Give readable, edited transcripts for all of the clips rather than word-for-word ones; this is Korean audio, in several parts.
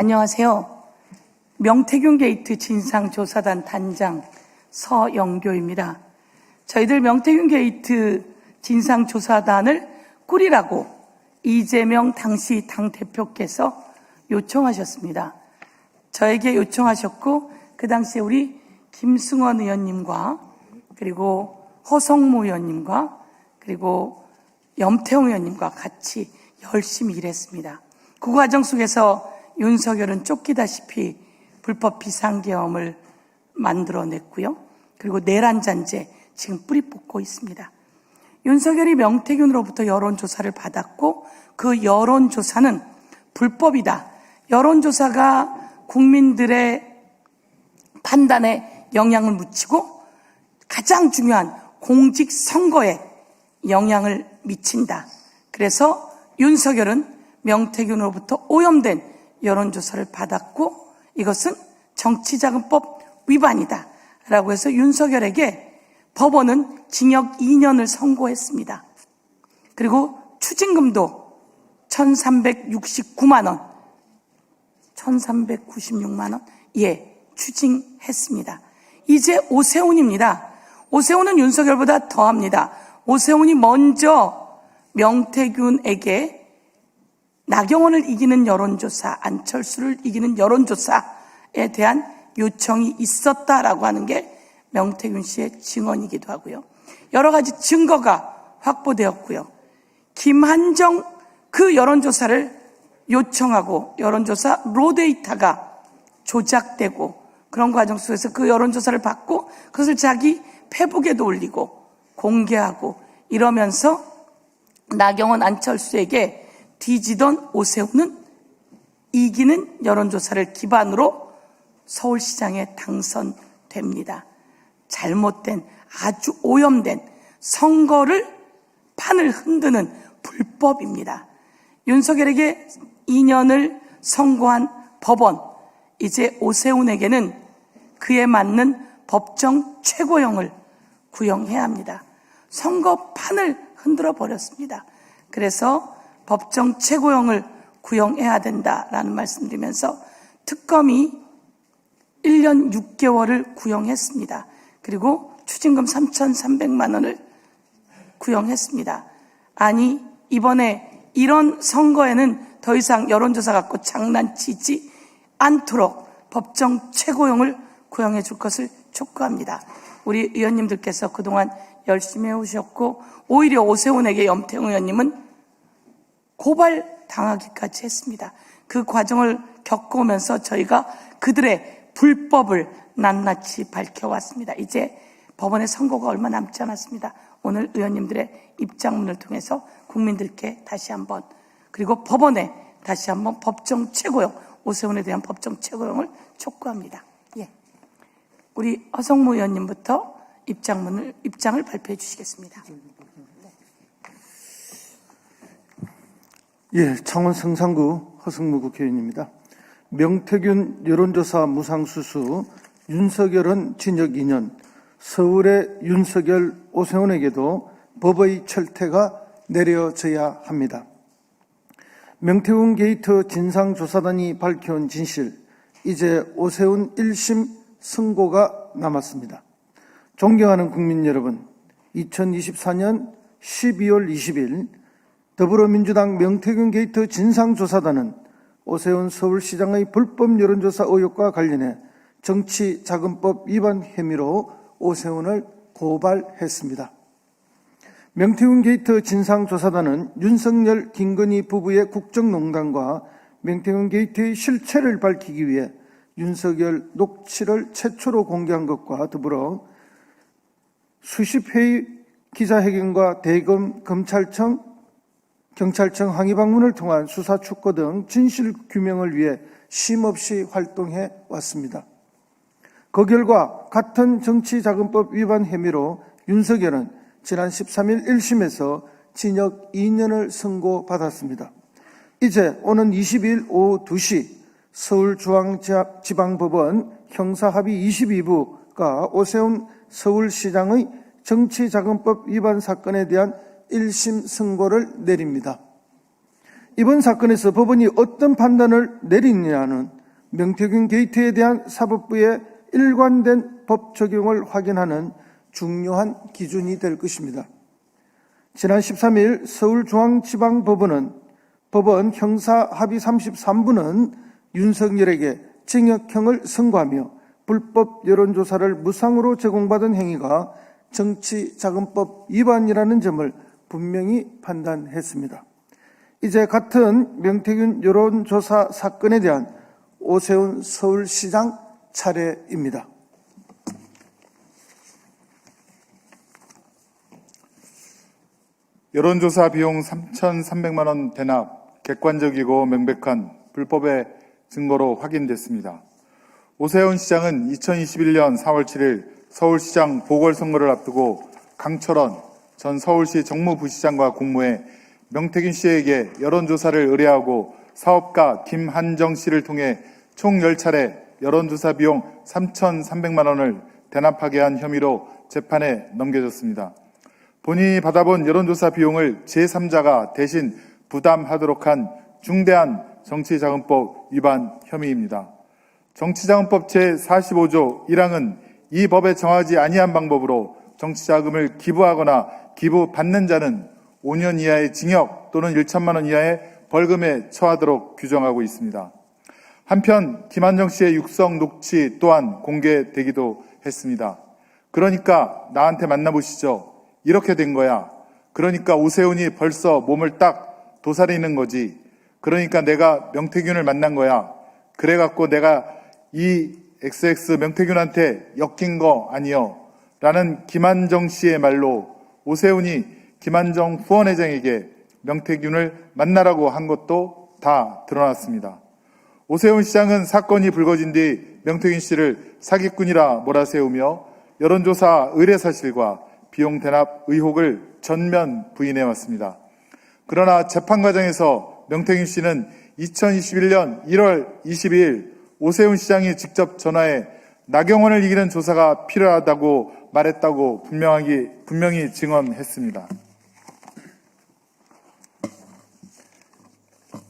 안녕하세요. 명태균 게이트 진상조사단 단장 서영교입니다. 저희들 명태균 게이트 진상조사단을 꾸리라고 이재명 당시 당대표께서 요청하셨습니다. 저에게 요청하셨고 그 당시에 우리 김승원 의원님과 그리고 허성무 의원님과 그리고 염태웅 의원님과 같이 열심히 일했습니다. 그 과정 속에서 윤석열은 쫓기다시피 불법 비상계엄을 만들어냈고요. 그리고 내란잔재 지금 뿌리 뽑고 있습니다. 윤석열이 명태균으로부터 여론조사를 받았고 그 여론조사는 불법이다. 여론조사가 국민들의 판단에 영향을 미치고 가장 중요한 공직선거에 영향을 미친다. 그래서 윤석열은 명태균으로부터 오염된 여론조사를 받았고 이것은 정치자금법 위반이다 라고 해서 윤석열에게 법원은 징역 2년을 선고했습니다. 그리고 추징금도 1,369만 원, 1,396만 원, 추징했습니다. 이제 오세훈입니다. 오세훈은 윤석열보다 더합니다. 오세훈이 먼저 명태균에게 나경원을 이기는 여론조사, 안철수를 이기는 여론조사에 대한 요청이 있었다라고 하는 게 명태균 씨의 증언이기도 하고요. 여러 가지 증거가 확보되었고요. 김한정 그 여론조사를 요청하고 여론조사 로데이터가 조작되고 그런 과정 속에서 그 여론조사를 받고 그것을 자기 페북에도 올리고 공개하고 이러면서 나경원, 안철수에게 뒤지던 오세훈은 이기는 여론조사를 기반으로 서울시장에 당선됩니다. 잘못된 아주 오염된 선거를 판을 흔드는 불법입니다. 윤석열에게 2년을 선고한 법원, 이제 오세훈에게는 그에 맞는 법정 최고형을 구형해야 합니다. 선거판을 흔들어 버렸습니다. 그래서 법정 최고형을 구형해야 된다라는 말씀드리면서 특검이 1년 6개월을 구형했습니다. 그리고 추징금 3,300만 원을 구형했습니다. 아니 이번에 이런 선거에는 더 이상 여론조사 갖고 장난치지 않도록 법정 최고형을 구형해 줄 것을 촉구합니다. 우리 의원님들께서 그동안 열심히 해오셨고 오히려 오세훈에게 염태웅 의원님은 고발당하기까지 했습니다. 그 과정을 겪어오면서 저희가 그들의 불법을 낱낱이 밝혀왔습니다. 이제 법원의 선고가 얼마 남지 않았습니다. 오늘 의원님들의 입장문을 통해서 국민들께 다시 한번 그리고 법원에 다시 한번 법정 최고형, 오세훈에 대한 법정 최고형을 촉구합니다. 우리 허성무 의원님부터 입장을 발표해 주시겠습니다. 창원 성산구 허성무 국회의원입니다. 명태균 여론조사 무상수수, 윤석열은 징역 2년, 서울의 윤석열, 오세훈에게도 법의 철퇴가 내려져야 합니다. 명태균 게이트 진상조사단이 밝혀온 진실, 이제 오세훈 1심 선고가 남았습니다. 존경하는 국민 여러분, 2024년 12월 20일 더불어민주당 명태균 게이트 진상조사단은 오세훈 서울시장의 불법 여론조사 의혹과 관련해 정치자금법 위반 혐의로 오세훈을 고발했습니다. 명태균 게이트 진상조사단은 윤석열, 김건희 부부의 국정농단과 명태균 게이트의 실체를 밝히기 위해 윤석열 녹취를 최초로 공개한 것과 더불어 수십 회의 기자회견과 대검, 검찰청, 경찰청 항의 방문을 통한 수사 축소 등 진실 규명을 위해 쉼없이 활동해 왔습니다. 그 결과 같은 정치자금법 위반 혐의로 윤석열은 지난 13일 1심에서 징역 2년을 선고받았습니다. 이제 오는 22일 오후 2시 서울중앙지방법원 형사합의 22부가 오세훈 서울시장의 정치자금법 위반 사건에 대한 1심 선고를 내립니다. 이번 사건에서 법원이 어떤 판단을 내리느냐는 명태균 게이트에 대한 사법부의 일관된 법 적용을 확인하는 중요한 기준이 될 것입니다. 지난 13일 서울중앙지방법원은 법원 형사합의 33부는 윤석열에게 징역형을 선고하며 불법 여론조사를 무상으로 제공받은 행위가 정치자금법 위반이라는 점을 분명히 판단했습니다. 이제 같은 명태균 여론조사 사건에 대한 오세훈 서울시장 차례입니다. 여론조사 비용 3,300만 원 대납 객관적이고 명백한 불법의 증거로 확인됐습니다. 오세훈 시장은 2021년 4월 7일 서울시장 보궐선거를 앞두고 강철원 전 서울시 정무부시장과 공모해 명태균 씨에게 여론조사를 의뢰하고 사업가 김한정 씨를 통해 총 10차례 여론조사 비용 3,300만 원을 대납하게 한 혐의로 재판에 넘겨졌습니다. 본인이 받아본 여론조사 비용을 제3자가 대신 부담하도록 한 중대한 정치자금법 위반 혐의입니다. 정치자금법 제45조 1항은 이 법에 정하지 아니한 방법으로 정치자금을 기부하거나 기부받는 자는 5년 이하의 징역 또는 1천만 원 이하의 벌금에 처하도록 규정하고 있습니다. 한편 김한정 씨의 육성 녹취 또한 공개되기도 했습니다. 그러니까 나한테 만나보시죠. 이렇게 된 거야. 그러니까 오세훈이 벌써 몸을 딱 도사리는 거지. 그러니까 내가 명태균을 만난 거야. 그래갖고 내가 이 XX 명태균한테 엮인 거 아니요. 라는 김한정 씨의 말로 오세훈이 김한정 후원회장에게 명태균을 만나라고 한 것도 다 드러났습니다. 오세훈 시장은 사건이 불거진 뒤 명태균 씨를 사기꾼이라 몰아세우며 여론조사 의뢰 사실과 비용 대납 의혹을 전면 부인해왔습니다. 그러나 재판 과정에서 명태균 씨는 2021년 1월 22일 오세훈 시장이 직접 전화해 나경원을 이기는 조사가 필요하다고 말했다고 분명히 증언했습니다.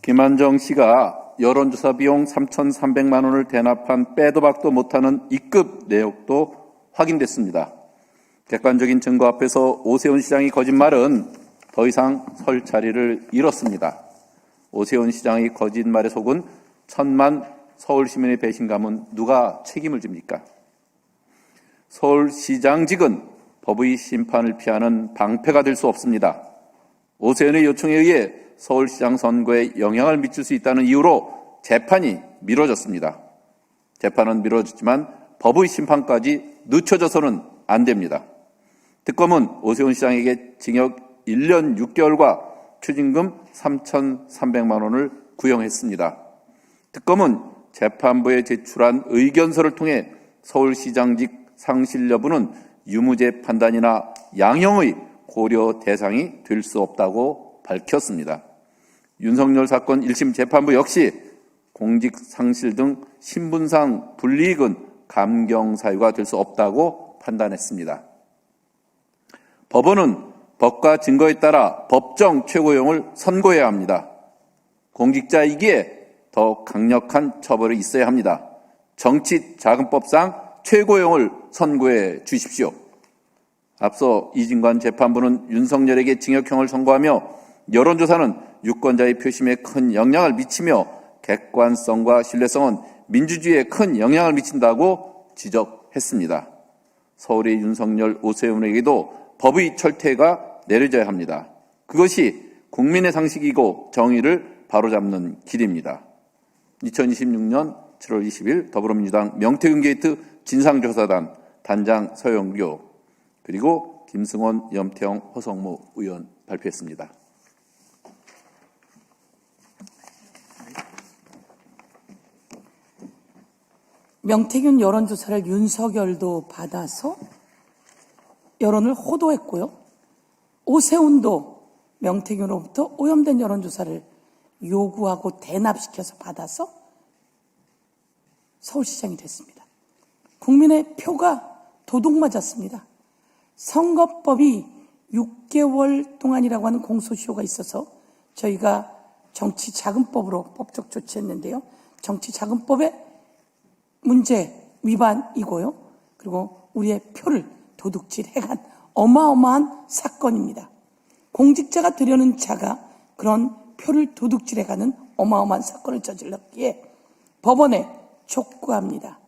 김한정 씨가 여론조사 비용 3,300만 원을 대납한 빼도 박도 못하는 입금 내역도 확인됐습니다. 객관적인 증거 앞에서 오세훈 시장의 거짓말은 더 이상 설 자리를 잃었습니다. 오세훈 시장의 거짓말에 속은 1,000만 서울 시민의 배신감은 누가 책임을 집니까? 서울시장직은 법의 심판을 피하는 방패가 될 수 없습니다. 오세훈의 요청에 의해 서울시장 선거에 영향을 미칠 수 있다는 이유로 재판이 미뤄졌습니다. 재판은 미뤄졌지만 법의 심판까지 늦춰져서는 안 됩니다. 특검은 오세훈 시장에게 징역 1년 6개월과 추징금 3,300만 원을 구형했습니다. 특검은 재판부에 제출한 의견서를 통해 서울시장직 상실 여부는 유무죄 판단이나 양형의 고려 대상이 될 수 없다고 밝혔습니다. 윤석열 사건 1심 재판부 역시 공직 상실 등 신분상 불이익은 감경 사유가 될 수 없다고 판단했습니다. 법원은 법과 증거에 따라 법정 최고형을 선고해야 합니다. 공직자이기에 더 강력한 처벌이 있어야 합니다. 정치자금법상 최고형을 선고해 주십시오. 앞서 이진관 재판부는 윤석열에게 징역형을 선고하며 여론조사는 유권자의 표심에 큰 영향을 미치며 객관성과 신뢰성은 민주주의에 큰 영향을 미친다고 지적했습니다. 서울의 윤석열, 오세훈에게도 법의 철퇴가 내려져야 합니다. 그것이 국민의 상식이고 정의를 바로잡는 길입니다. 2026년 7월 20일 더불어민주당 명태균 게이트 진상조사단 단장 서영교 그리고 김승원, 염태영, 허성무 의원 발표했습니다. 명태균 여론조사를 윤석열도 받아서 여론을 호도했고요. 오세훈도 명태균으로부터 오염된 여론조사를 요구하고 대납시켜서 받아서 서울시장이 됐습니다. 국민의 표가 도둑맞았습니다. 선거법이 6개월 동안이라고 하는 공소시효가 있어서 저희가 정치자금법으로 법적 조치했는데요. 정치자금법의 문제 위반이고요. 그리고 우리의 표를 도둑질해간 어마어마한 사건입니다. 공직자가 되려는 자가 그런 표를 도둑질해가는 어마어마한 사건을 저질렀기에 법원에 촉구합니다.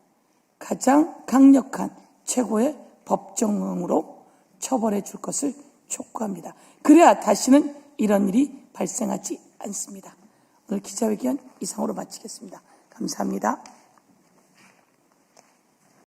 가장 강력한 최고의 법정으로 처벌해 줄 것을 촉구합니다. 그래야 다시는 이런 일이 발생하지 않습니다. 오늘 기자회견 이상으로 마치겠습니다. 감사합니다.